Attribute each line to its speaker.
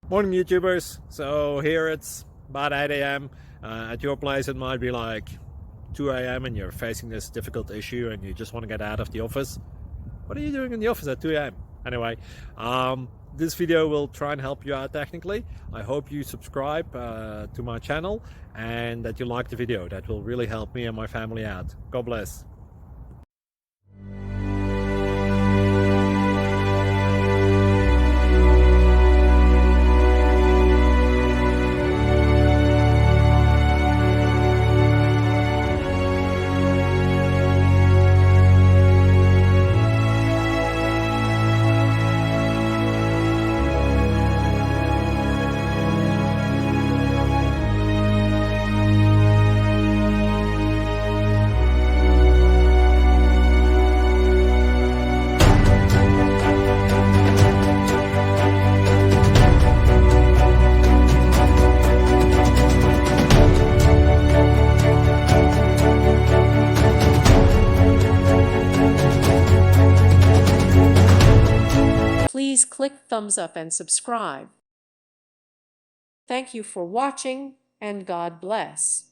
Speaker 1: Morning, YouTubers. So here it's about 8 a.m. At your place, it might be like 2 a.m. and you're facing this difficult issue and you just want to get out of the office. What are you doing in the office at 2 a.m.? Anyway, this video will try and help you out technically. I hope you subscribe to my channel and that you like the video. That will really help me and my family out. God bless.
Speaker 2: Please click thumbs up and subscribe. Thank you for watching, and God bless.